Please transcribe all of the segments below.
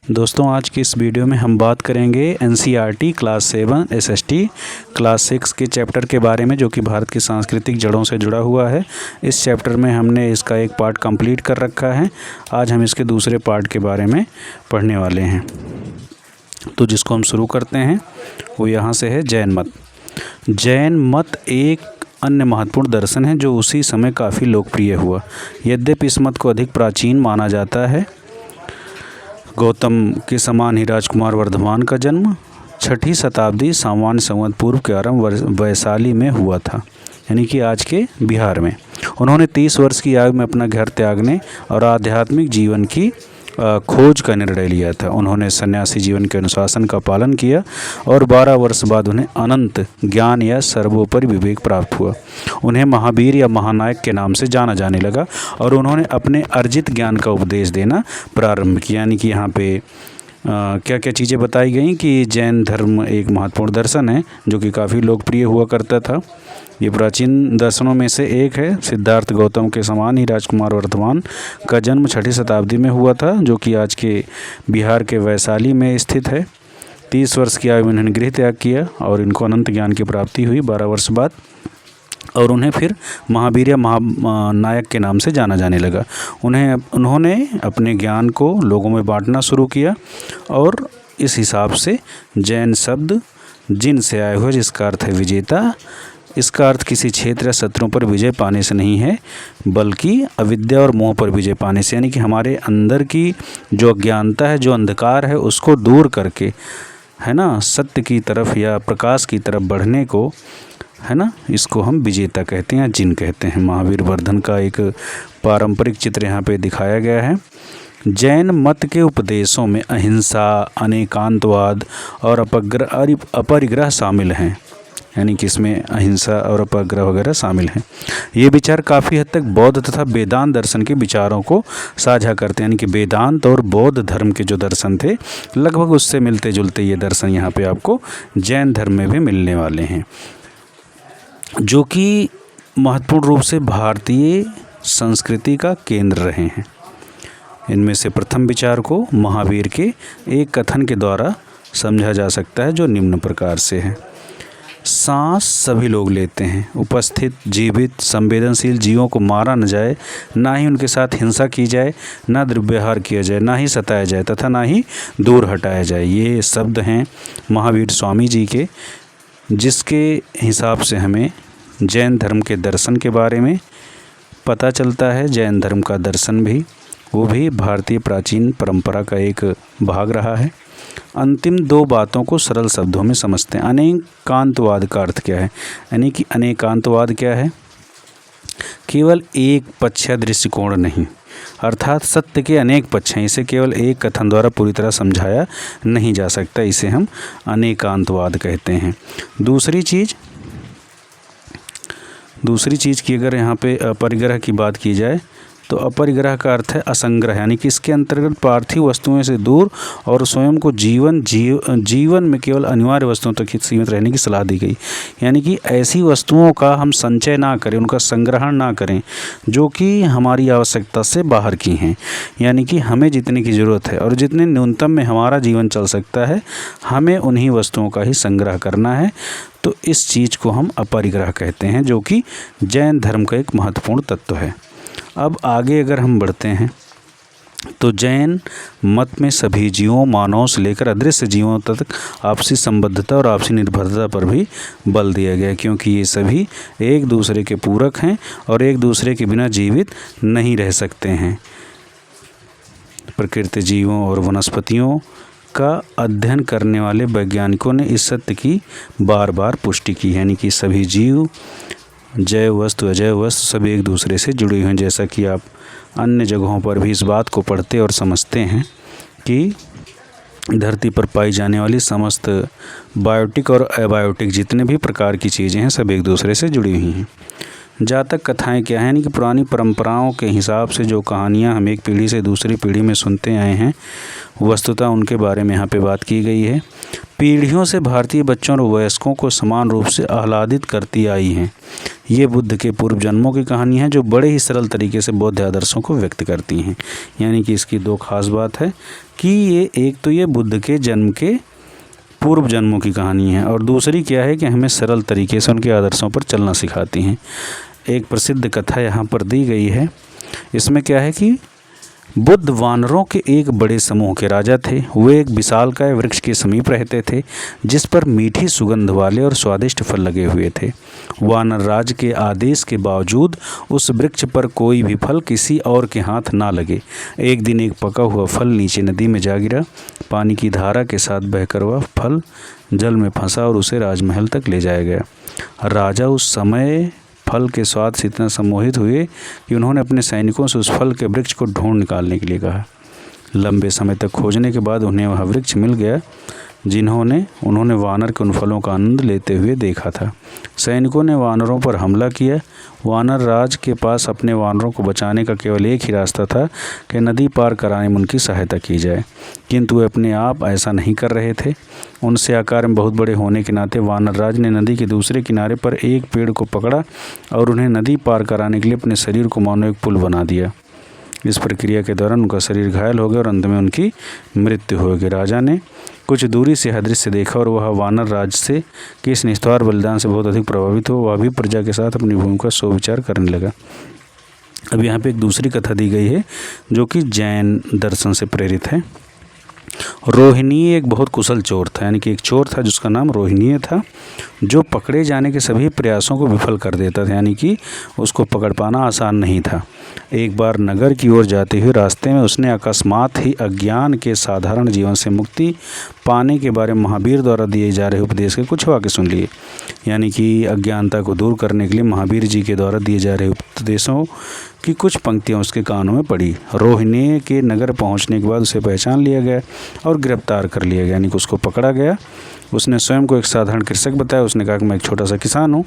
दोस्तों आज की इस वीडियो में हम बात करेंगे एनसीईआरटी क्लास 7 एसएसटी क्लास 6 के चैप्टर के बारे में, जो कि भारत की सांस्कृतिक जड़ों से जुड़ा हुआ है। इस चैप्टर में हमने इसका एक पार्ट कंप्लीट कर रखा है। आज हम इसके दूसरे पार्ट के बारे में पढ़ने वाले हैं। तो जिसको हम शुरू करते हैं वो यहाँ से है जैन मत। जैन मत एक अन्य महत्वपूर्ण दर्शन है जो उसी समय काफ़ी लोकप्रिय हुआ। यद्यपि इस मत को अधिक प्राचीन माना जाता है। गौतम के समान ही राजकुमार वर्धमान का जन्म 6ठी शताब्दी सामान्य संवत पूर्व के आरंभ वैशाली में हुआ था, यानी कि आज के बिहार में। उन्होंने 30 वर्ष की आयु में अपना घर त्यागने और आध्यात्मिक जीवन की खोज का निर्णय लिया था। उन्होंने सन्यासी जीवन के अनुशासन का पालन किया और 12 वर्ष बाद उन्हें अनंत ज्ञान या सर्वोपरि विवेक प्राप्त हुआ। उन्हें महावीर या महानायक के नाम से जाना जाने लगा और उन्होंने अपने अर्जित ज्ञान का उपदेश देना प्रारंभ किया। यानी कि यहाँ पे क्या क्या चीज़ें बताई गई कि जैन धर्म एक महत्वपूर्ण दर्शन है जो कि काफ़ी लोकप्रिय हुआ करता था। ये प्राचीन दर्शनों में से एक है। सिद्धार्थ गौतम के समान ही राजकुमार वर्धमान का जन्म 6ठी शताब्दी में हुआ था, जो कि आज के बिहार के वैशाली में स्थित है। 30 वर्ष की आयु में इन्होंने गृह त्याग किया और इनको अनंत ज्ञान की प्राप्ति हुई 12 वर्ष बाद, और उन्हें फिर महावीर या महानायक के नाम से जाना जाने लगा। उन्होंने अपने ज्ञान को लोगों में बांटना शुरू किया और इस हिसाब से जैन शब्द जिन से आए हुए, जिसका अर्थ है विजेता। इसका अर्थ किसी क्षेत्र या शत्रुओं पर विजय पाने से नहीं है, बल्कि अविद्या और मोह पर विजय पाने से, यानी कि हमारे अंदर की जो अज्ञानता है, जो अंधकार है, उसको दूर करके, है ना, सत्य की तरफ या प्रकाश की तरफ बढ़ने को, है ना, इसको हम विजेता कहते हैं, जिन कहते हैं। महावीर वर्धन का एक पारंपरिक चित्र यहाँ पे दिखाया गया है। जैन मत के उपदेशों में अहिंसा, अनेकांतवाद और अपरिग्रह शामिल हैं, यानी कि इसमें अहिंसा और अपरिग्रह वगैरह शामिल हैं। ये विचार काफ़ी हद तक बौद्ध तथा वेदांत दर्शन के विचारों को साझा करते हैं, यानी कि वेदांत और बौद्ध धर्म के जो दर्शन थे लगभग उससे मिलते जुलते ये दर्शन यहाँ पे आपको जैन धर्म में भी मिलने वाले हैं, जो कि महत्वपूर्ण रूप से भारतीय संस्कृति का केंद्र रहे हैं। इनमें से प्रथम विचार को महावीर के एक कथन के द्वारा समझा जा सकता है, जो निम्न प्रकार से है। सांस सभी लोग लेते हैं। उपस्थित जीवित संवेदनशील जीवों को मारा न जाए, ना ही उनके साथ हिंसा की जाए, ना दुर्व्यवहार किया जाए, ना ही सताया जाए तथा ना ही दूर हटाया जाए। ये शब्द हैं महावीर स्वामी जी के, जिसके हिसाब से हमें जैन धर्म के दर्शन के बारे में पता चलता है। जैन धर्म का दर्शन भी वो भी भारतीय प्राचीन परंपरा का एक भाग रहा है। अंतिम दो बातों को सरल शब्दों में समझते हैं। अनेकांतवाद का अर्थ क्या है, यानी कि अनेकांतवाद क्या है? केवल एक पक्षीय दृष्टिकोण नहीं, अर्थात सत्य के अनेक पक्ष हैं। इसे केवल एक कथन द्वारा पूरी तरह समझाया नहीं जा सकता, इसे हम अनेकांतवाद कहते हैं। दूसरी चीज़ की अगर यहाँ पे अपरिग्रह की बात की जाए तो अपरिग्रह का अर्थ है असंग्रह, यानी कि इसके अंतर्गत पार्थिव वस्तुओं से दूर और स्वयं को जीवन में केवल अनिवार्य वस्तुओं तक ही सीमित रहने की सलाह दी गई। यानी कि ऐसी वस्तुओं का हम संचय ना करें, उनका संग्रहण ना करें जो कि हमारी आवश्यकता से बाहर की हैं। यानी कि हमें जितने की ज़रूरत है और जितने न्यूनतम में हमारा जीवन चल सकता है, हमें उन्हीं वस्तुओं का ही संग्रह करना है। तो इस चीज़ को हम अपरिग्रह कहते हैं, जो कि जैन धर्म का एक महत्वपूर्ण तत्व है। अब आगे अगर हम बढ़ते हैं तो जैन मत में सभी जीवों, मानव से लेकर अदृश्य जीवों तक आपसी संबद्धता और आपसी निर्भरता पर भी बल दिया गया, क्योंकि ये सभी एक दूसरे के पूरक हैं और एक दूसरे के बिना जीवित नहीं रह सकते हैं। प्रकृति, जीवों और वनस्पतियों का अध्ययन करने वाले वैज्ञानिकों ने इस सत्य की बार बार पुष्टि की, यानी कि सभी जीव, जैव वस्तु, अजैव वस्तु सभी एक दूसरे से जुड़ी हुई हैं। जैसा कि आप अन्य जगहों पर भी इस बात को पढ़ते और समझते हैं कि धरती पर पाई जाने वाली समस्त बायोटिक और एबायोटिक जितने भी प्रकार की चीज़ें हैं, सब एक दूसरे से जुड़ी हुई हैं। जातक कथाएं क्या हैं, यानी कि पुरानी परंपराओं के हिसाब से जो कहानियाँ हम एक पीढ़ी से दूसरी पीढ़ी में सुनते आए हैं, वस्तुतः उनके बारे में यहाँ पे बात की गई है। पीढ़ियों से भारतीय बच्चों और वयस्कों को समान रूप से आह्लादित करती आई हैं। ये बुद्ध के पूर्व जन्मों की कहानी है जो बड़े ही सरल तरीके से बौद्ध आदर्शों को व्यक्त करती हैं। यानी कि इसकी दो खास बात है कि एक तो ये बुद्ध के जन्म के पूर्व जन्मों की कहानी है, और दूसरी क्या है कि हमें सरल तरीके से उनके आदर्शों पर चलना सिखाती हैं। एक प्रसिद्ध कथा यहाँ पर दी गई है। इसमें क्या है कि बुद्ध वानरों के एक बड़े समूह के राजा थे। वे एक विशालकाय वृक्ष के समीप रहते थे जिस पर मीठी सुगंध वाले और स्वादिष्ट फल लगे हुए थे। वानर राज के आदेश के बावजूद उस वृक्ष पर कोई भी फल किसी और के हाथ ना लगे। एक दिन एक पका हुआ फल नीचे नदी में जा गिरा। पानी की धारा के साथ बहकर वह फल जल में फंसा और उसे राजमहल तक ले जाया गया। राजा उस समय फल के स्वाद से इतना सम्मोहित हुए कि उन्होंने अपने सैनिकों से उस फल के वृक्ष को ढूंढ निकालने के लिए कहा। लंबे समय तक खोजने के बाद उन्हें वह वृक्ष मिल गया उन्होंने वानर के उन फलों का आनंद लेते हुए देखा था। सैनिकों ने वानरों पर हमला किया। वानर राज के पास अपने वानरों को बचाने का केवल एक ही रास्ता था कि नदी पार कराने में उनकी सहायता की जाए, किंतु वे अपने आप ऐसा नहीं कर रहे थे। उनसे आकार में बहुत बड़े होने के नाते वानर राज ने नदी के दूसरे किनारे पर एक पेड़ को पकड़ा और उन्हें नदी पार कराने के लिए अपने शरीर को मानो एक पुल बना दिया। इस प्रक्रिया के दौरान उनका शरीर घायल हो गया और अंत में उनकी मृत्यु हो गई। राजा ने कुछ दूरी से यह दृश्य देखा और वह वानर राज से कि इस निस्वार्थ बलिदान से बहुत अधिक प्रभावित हो। वह भी प्रजा के साथ अपनी भूमिका सोविचार करने लगा। अब यहाँ पे एक दूसरी कथा दी गई है जो कि जैन दर्शन से प्रेरित है। रोहिणी एक बहुत कुशल चोर था, यानी कि एक चोर था जिसका नाम रोहिणी था, जो पकड़े जाने के सभी प्रयासों को विफल कर देता था, यानी कि उसको पकड़ पाना आसान नहीं था। एक बार नगर की ओर जाते हुए रास्ते में उसने अकस्मात ही अज्ञान के साधारण जीवन से मुक्ति पाने के बारे में महावीर द्वारा दिए जा रहे उपदेश के कुछ वाक्य सुन लिए। यानी कि अज्ञानता को दूर करने के लिए महावीर जी के द्वारा दिए जा रहे उपदेशों की कुछ पंक्तियाँ उसके कानों में पड़ी। रोहिणी के नगर पहुंचने के बाद उसे पहचान लिया गया और गिरफ्तार कर लिया गया, यानी कि उसको पकड़ा गया। उसने स्वयं को एक साधारण कृषक बताया। उसने कहा कि मैं एक छोटा सा किसान हूँ।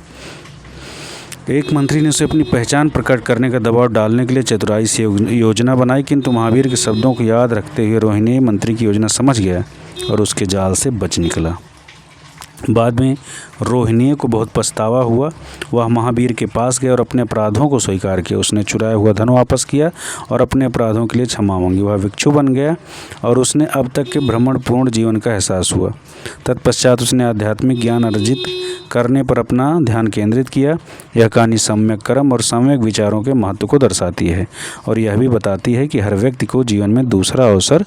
एक मंत्री ने उसे अपनी पहचान प्रकट करने का दबाव डालने के लिए चतुराई से योजना बनाई, किंतु महावीर के शब्दों को याद रखते हुए रोहिणी मंत्री की योजना समझ गया और उसके जाल से बच निकला। बाद में रोहिणी को बहुत पछतावा हुआ। वह महावीर के पास गया और अपने अपराधों को स्वीकार किया। उसने चुराया हुआ धन वापस किया और अपने अपराधों के लिए क्षमा मांगी। वह भिक्षु बन गया और उसने अब तक के भ्रमणपूर्ण जीवन का एहसास हुआ। तत्पश्चात उसने आध्यात्मिक ज्ञान अर्जित करने पर अपना ध्यान केंद्रित किया। यह कहानी सम्यक कर्म और सम्यक विचारों के महत्व को दर्शाती है और यह भी बताती है कि हर व्यक्ति को जीवन में दूसरा अवसर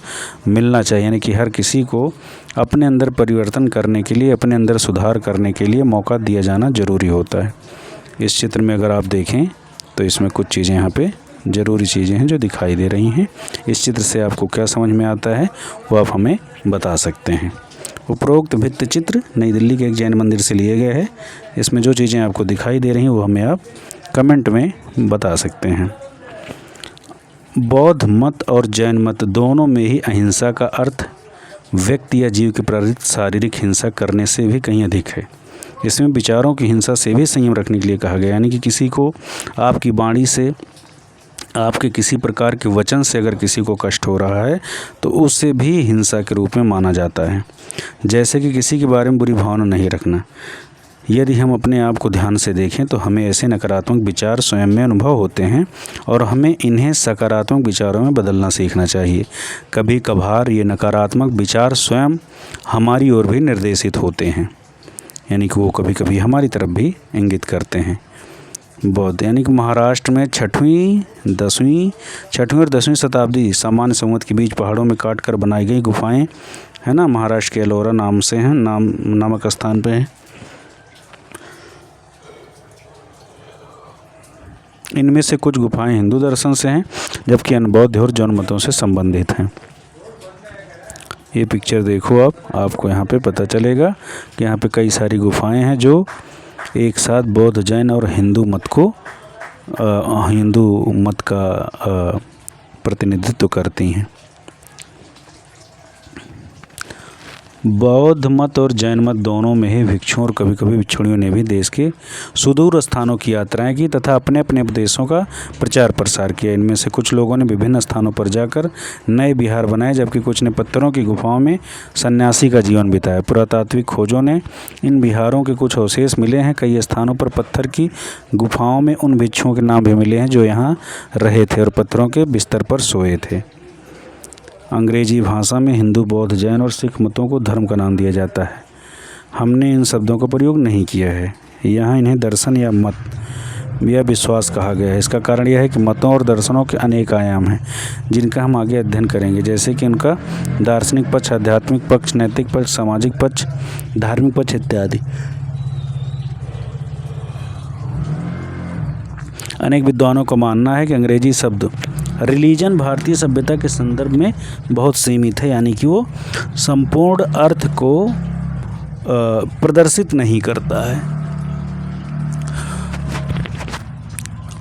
मिलना चाहिए, यानी कि हर किसी को अपने अंदर परिवर्तन करने के लिए, अपने अंदर सुधार करने के लिए मौका दिया जाना ज़रूरी होता है। इस चित्र में अगर आप देखें तो इसमें कुछ चीज़ें यहाँ पे ज़रूरी चीज़ें हैं जो दिखाई दे रही हैं। इस चित्र से आपको क्या समझ में आता है वो आप हमें बता सकते हैं। उपरोक्त भित्ति चित्र नई दिल्ली के एक जैन मंदिर से लिए गए हैं। इसमें जो चीज़ें आपको दिखाई दे रही हैं वो हमें आप कमेंट में बता सकते हैं। बौद्ध मत और जैन मत दोनों में ही अहिंसा का अर्थ व्यक्ति या जीव के प्रेरित शारीरिक हिंसा करने से भी कहीं अधिक है। इसमें विचारों की हिंसा से भी संयम रखने के लिए कहा गया, यानी कि किसी को आपकी वाणी से, आपके किसी प्रकार के वचन से अगर किसी को कष्ट हो रहा है तो उससे भी हिंसा के रूप में माना जाता है। जैसे कि किसी के बारे में बुरी भावना नहीं रखना। यदि हम अपने आप को ध्यान से देखें तो हमें ऐसे नकारात्मक विचार स्वयं में अनुभव होते हैं और हमें इन्हें सकारात्मक विचारों में बदलना सीखना चाहिए। कभी कभार ये नकारात्मक विचार स्वयं हमारी ओर भी निर्देशित होते हैं, यानी कि वो कभी कभी हमारी तरफ भी इंगित करते हैं। बौद्ध, यानी कि महाराष्ट्र में छठवीं और 10वीं शताब्दी सामान्य संवत के बीच पहाड़ों में काट कर बनाई गई गुफाएं है ना, महाराष्ट्र के एलोरा नाम से हैं, नामक स्थान पे हैं। इनमें से कुछ गुफाएं हिंदू दर्शन से हैं जबकि अन्य बौद्ध और जैन मतों से संबंधित हैं। ये पिक्चर देखो आपको यहाँ पे पता चलेगा कि यहाँ पे कई सारी गुफाएं हैं जो एक साथ बौद्ध, जैन और हिंदू मत का प्रतिनिधित्व करती हैं। बौद्ध मत और जैन मत दोनों में ही भिक्षुओं और कभी कभी भिक्षुणियों ने भी देश के सुदूर स्थानों की यात्राएं की तथा अपने अपने उपदेशों का प्रचार प्रसार किया। इनमें से कुछ लोगों ने विभिन्न स्थानों पर जाकर नए विहार बनाए जबकि कुछ ने पत्थरों की गुफाओं में सन्यासी का जीवन बिताया। पुरातात्विक खोजों ने इन विहारों के कुछ अवशेष मिले हैं। कई स्थानों पर पत्थर की गुफाओं में उन भिक्षुओं के नाम भी मिले हैं जो यहाँ रहे थे और पत्थरों के बिस्तर पर सोए थे। अंग्रेजी भाषा में हिंदू, बौद्ध, जैन और सिख मतों को धर्म का नाम दिया जाता है। हमने इन शब्दों का प्रयोग नहीं किया है। यहाँ इन्हें दर्शन या मत या विश्वास कहा गया है। इसका कारण यह है कि मतों और दर्शनों के अनेक आयाम हैं जिनका हम आगे अध्ययन करेंगे, जैसे कि उनका दार्शनिक पक्ष, आध्यात्मिक पक्ष, नैतिक पक्ष, सामाजिक पक्ष, धार्मिक पक्ष इत्यादि। अनेक विद्वानों का मानना है कि अंग्रेजी शब्द रिलीजन भारतीय सभ्यता के संदर्भ में बहुत सीमित है, यानी कि वो संपूर्ण अर्थ को प्रदर्शित नहीं करता है।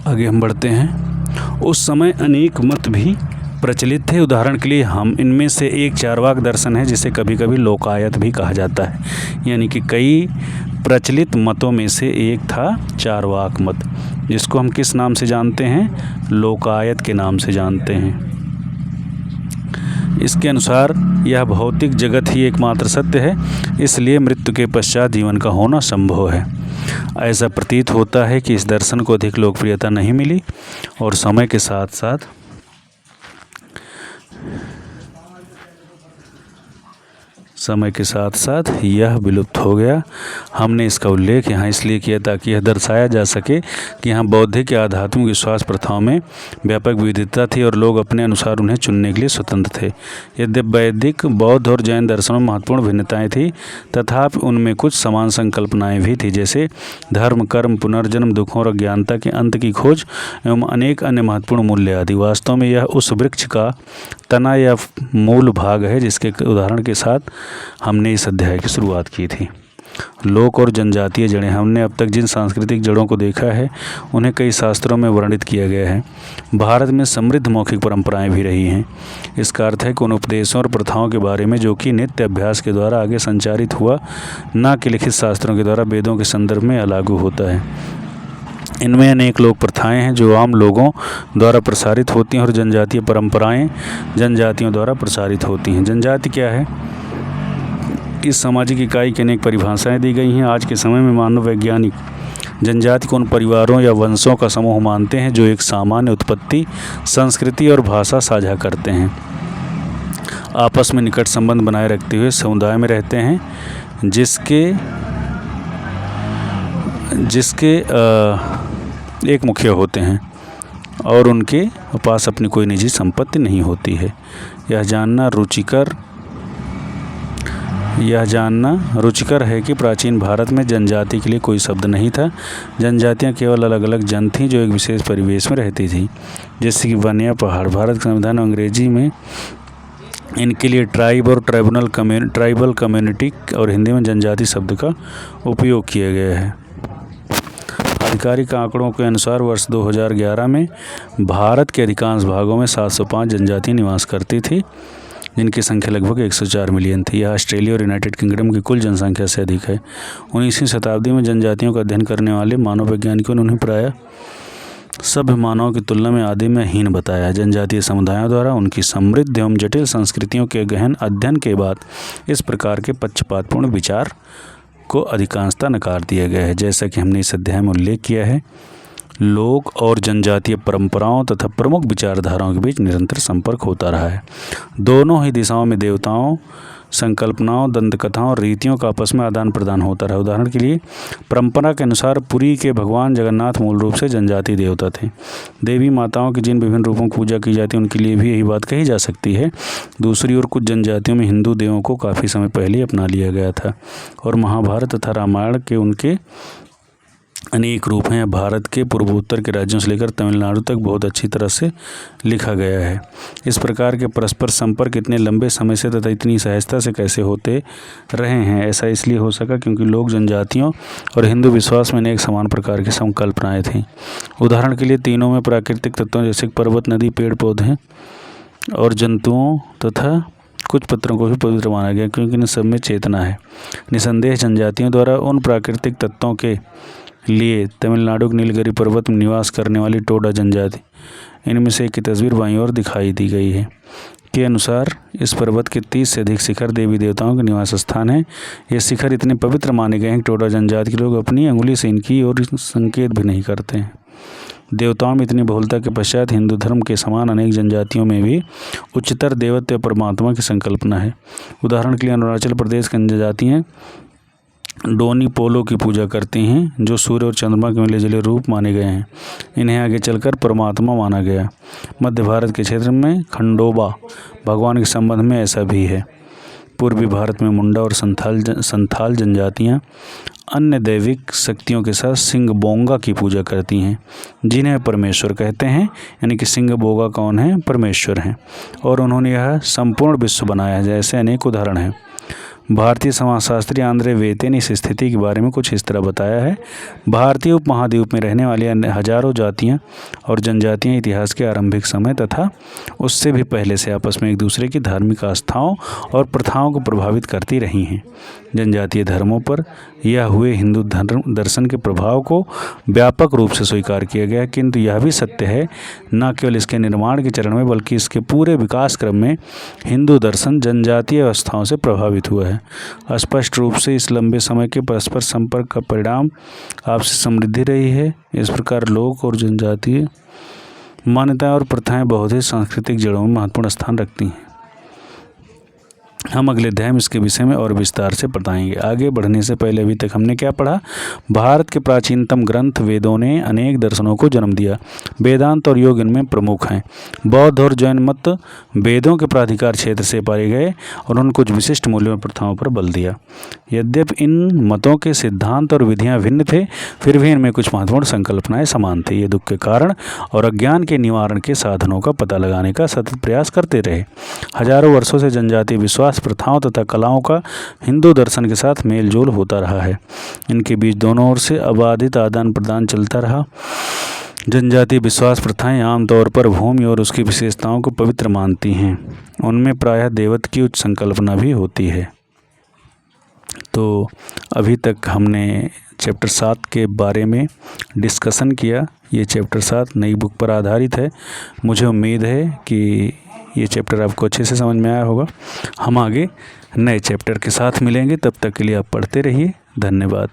आगे हम बढ़ते हैं। उस समय अनेक मत भी प्रचलित थे। उदाहरण के लिए हम इनमें से एक चारवाक दर्शन है, जिसे कभी कभी लोकायत भी कहा जाता है। यानी कि कई प्रचलित मतों में से एक था चारवाक मत, जिसको हम किस नाम से जानते हैं? लोकायत के नाम से जानते हैं। इसके अनुसार यह भौतिक जगत ही एकमात्र सत्य है, इसलिए मृत्यु के पश्चात जीवन का होना संभव है। ऐसा प्रतीत होता है कि इस दर्शन को अधिक लोकप्रियता नहीं मिली और समय के साथ साथ यह विलुप्त हो गया। हमने इसका उल्लेख यहाँ इसलिए किया ताकि यह दर्शाया जा सके कि यहाँ बौद्धिक या आध्यात्मिक विश्वास प्रथाओं में व्यापक विविधता थी और लोग अपने अनुसार उन्हें चुनने के लिए स्वतंत्र थे। यद्यपि वैदिक, बौद्ध और जैन दर्शनों में महत्वपूर्ण भिन्नताएं थी, तथापि उनमें कुछ समान संकल्पनाएं भी थी, जैसे धर्म, कर्म, पुनर्जन्म, दुखों और अज्ञानता के अंत की खोज एवं अनेक अन्य महत्वपूर्ण मूल्य आदि। वास्तव में यह उस वृक्ष का तना या मूल भाग है जिसके उदाहरण के साथ हमने इस अध्याय की शुरुआत की थी। लोक और जनजातीय जड़ें। हमने अब तक जिन सांस्कृतिक जड़ों को देखा है उन्हें कई शास्त्रों में वर्णित किया गया है। भारत में समृद्ध मौखिक परंपराएं भी रही हैं। इसका अर्थ है कि उन उपदेशों और प्रथाओं के बारे में जो कि नित्य अभ्यास के द्वारा आगे संचारित हुआ, न कि लिखित शास्त्रों के द्वारा वेदों के संदर्भ में लागू होता है। इनमें अनेक लोक प्रथाएं हैं जो आम लोगों द्वारा प्रसारित होती हैं और जनजातीय परंपराएं जनजातियों द्वारा प्रसारित होती हैं। जनजाति क्या है? इस सामाजिक इकाई की अनेक परिभाषाएं दी गई हैं। आज के समय में मानव वैज्ञानिक जनजाति को उन परिवारों या वंशों का समूह मानते हैं जो एक सामान्य उत्पत्ति, संस्कृति और भाषा साझा करते हैं, आपस में निकट संबंध बनाए रखते हुए समुदाय में रहते हैं, जिसके एक मुखिया होते हैं और उनके पास अपनी कोई निजी संपत्ति नहीं होती है। यह जानना रुचिकर है कि प्राचीन भारत में जनजाति के लिए कोई शब्द नहीं था। जनजातियां केवल अलग अलग जन थीं जो एक विशेष परिवेश में रहती थी, जैसे कि वन या पहाड़। भारत के संविधान अंग्रेजी में इनके लिए ट्राइब और ट्राइबल कम्युनिटी और हिंदी में जनजाति शब्द का उपयोग किया गया है। आधिकारिक आंकड़ों के अनुसार वर्ष 2011 में भारत के अधिकांश भागों में 705 जनजातियां निवास करती थी, जिनकी संख्या लगभग 104 मिलियन थी। यह ऑस्ट्रेलिया और यूनाइटेड किंगडम की कुल जनसंख्या से अधिक है। 19वीं शताब्दी में जनजातियों का अध्ययन करने वाले मानव वैज्ञानिकों ने उन्हें प्रायः सभ्य मानवों की तुलना में आदि में हीन बताया। जनजातीय समुदायों द्वारा उनकी समृद्ध एवं जटिल संस्कृतियों के गहन अध्ययन के बाद इस प्रकार के पक्षपातपूर्ण विचार को अधिकांशतः नकार दिया गया है। जैसा कि हमने इस अध्याय में उल्लेख किया है, लोक और जनजातीय परंपराओं तथा प्रमुख विचारधाराओं के बीच निरंतर संपर्क होता रहा है। दोनों ही दिशाओं में देवताओं, संकल्पनाओं, दंतकथाओं और रीतियों का आपस में आदान प्रदान होता रहा। उदाहरण के लिए परंपरा के अनुसार पुरी के भगवान जगन्नाथ मूल रूप से जनजातीय देवता थे। देवी माताओं की जिन विभिन्न रूपों की पूजा की जाती है उनके लिए भी यही बात कही जा सकती है। दूसरी ओर कुछ जनजातियों में हिंदू देवों को काफ़ी समय पहले अपना लिया गया था और महाभारत तथा रामायण के उनके अनेक रूप हैं। भारत के पूर्वोत्तर के राज्यों से लेकर तमिलनाडु तक बहुत अच्छी तरह से लिखा गया है। इस प्रकार के परस्पर संपर्क इतने लंबे समय से तथा इतनी सहजता से कैसे होते रहे हैं, ऐसा इसलिए हो सका क्योंकि लोक जनजातियों और हिंदू विश्वास में अनेक समान प्रकार की संकल्पनाएं थीं। उदाहरण के लिए तीनों में प्राकृतिक तत्वों जैसे पर्वत, नदी, पेड़ पौधे और जंतुओं तथा कुछ पत्थरों को भी पवित्र माना गया क्योंकि इन सब में चेतना है। निसंदेह जनजातियों द्वारा उन प्राकृतिक तत्वों के लिए तमिलनाडु के नीलगिरी पर्वत में निवास करने वाली टोडा जनजाति, इनमें से एक की तस्वीर बाईं ओर दिखाई दी गई है, के अनुसार इस पर्वत के 30 से अधिक शिखर देवी देवताओं के निवास स्थान हैं। ये शिखर इतने पवित्र माने गए हैं कि टोडा जनजाति के लोग अपनी अंगुली से इनकी ओर संकेत भी नहीं करते हैं। देवताओं में इतनी बहुलता के पश्चात हिंदू धर्म के समान अनेक जनजातियों में भी उच्चतर देवत्व परमात्मा की संकल्पना है। उदाहरण के लिए अरुणाचल प्रदेश की जनजातियाँ डोनी पोलो की पूजा करती हैं, जो सूर्य और चंद्रमा के मिले जुले रूप माने गए हैं। इन्हें आगे चलकर परमात्मा माना गया। मध्य भारत के क्षेत्र में खंडोबा भगवान के संबंध में ऐसा भी है। पूर्वी भारत में मुंडा और संथाल जनजातियाँ अन्य दैविक शक्तियों के साथ सिंह बोंगा की पूजा करती हैं, जिन्हें परमेश्वर कहते हैं। यानी कि सिंह बोंगा कौन है? परमेश्वर हैं, और उन्होंने यह संपूर्ण विश्व बनाया है। जैसे अनेक उदाहरण हैं। भारतीय समाजशास्त्री आंद्रे वेते ने इस स्थिति के बारे में कुछ इस तरह बताया है। भारतीय उपमहाद्वीप में रहने वाली अन्य हजारों जातियां और जनजातियां इतिहास के आरंभिक समय तथा उससे भी पहले से आपस में एक दूसरे की धार्मिक आस्थाओं और प्रथाओं को प्रभावित करती रही हैं। जनजातीय धर्मों पर यह हुए हिंदू धर्म दर्शन के प्रभाव को व्यापक रूप से स्वीकार किया गया, किंतु यह भी सत्य है न केवल इसके निर्माण के चरण में बल्कि इसके पूरे विकास क्रम में हिंदू दर्शन जनजातीय अवस्थाओं से प्रभावित हुआ है। स्पष्ट रूप से इस लंबे समय के परस्पर संपर्क का परिणाम आपसी समृद्धि रही है। इस प्रकार लोक और जनजातीय मान्यताएं और प्रथाएं बहुत ही सांस्कृतिक जड़ों में महत्वपूर्ण स्थान रखती हैं। हम अगले अध्याय में इसके विषय में और विस्तार से बताएंगे। आगे बढ़ने से पहले अभी तक हमने क्या पढ़ा? भारत के प्राचीनतम ग्रंथ वेदों ने अनेक दर्शनों को जन्म दिया। वेदांत और योग इनमें प्रमुख हैं। बौद्ध और जैन मत वेदों के प्राधिकार क्षेत्र से पाए गए और उन्होंने कुछ विशिष्ट मूल्यों और प्रथाओं पर बल दिया। यद्यपि इन मतों के सिद्धांत और विधियाँ भिन्न थे, फिर भी इनमें कुछ महत्वपूर्ण संकल्पनाएं समान थे। ये दुख के कारण और अज्ञान के निवारण के साधनों का पता लगाने का सतत प्रयास करते रहे। हजारों वर्षों से जनजातीय विश्वास, प्रथाओं तथा कलाओं का हिंदू दर्शन के साथ मेल जोल होता रहा है। इनके बीच दोनों ओर से अबाधित आदान प्रदान चलता रहा। जनजातीय विश्वास प्रथाएं आमतौर पर भूमि और उसकी विशेषताओं को पवित्र मानती हैं। उनमें प्रायः देवत्व की उच्च संकल्पना भी होती है। तो अभी तक हमने चैप्टर 7 के बारे में डिस्कशन किया। ये चैप्टर 7 नई बुक पर आधारित है। मुझे उम्मीद है कि ये चैप्टर आपको अच्छे से समझ में आया होगा। हम आगे नए चैप्टर के साथ मिलेंगे, तब तक के लिए आप पढ़ते रहिए। धन्यवाद।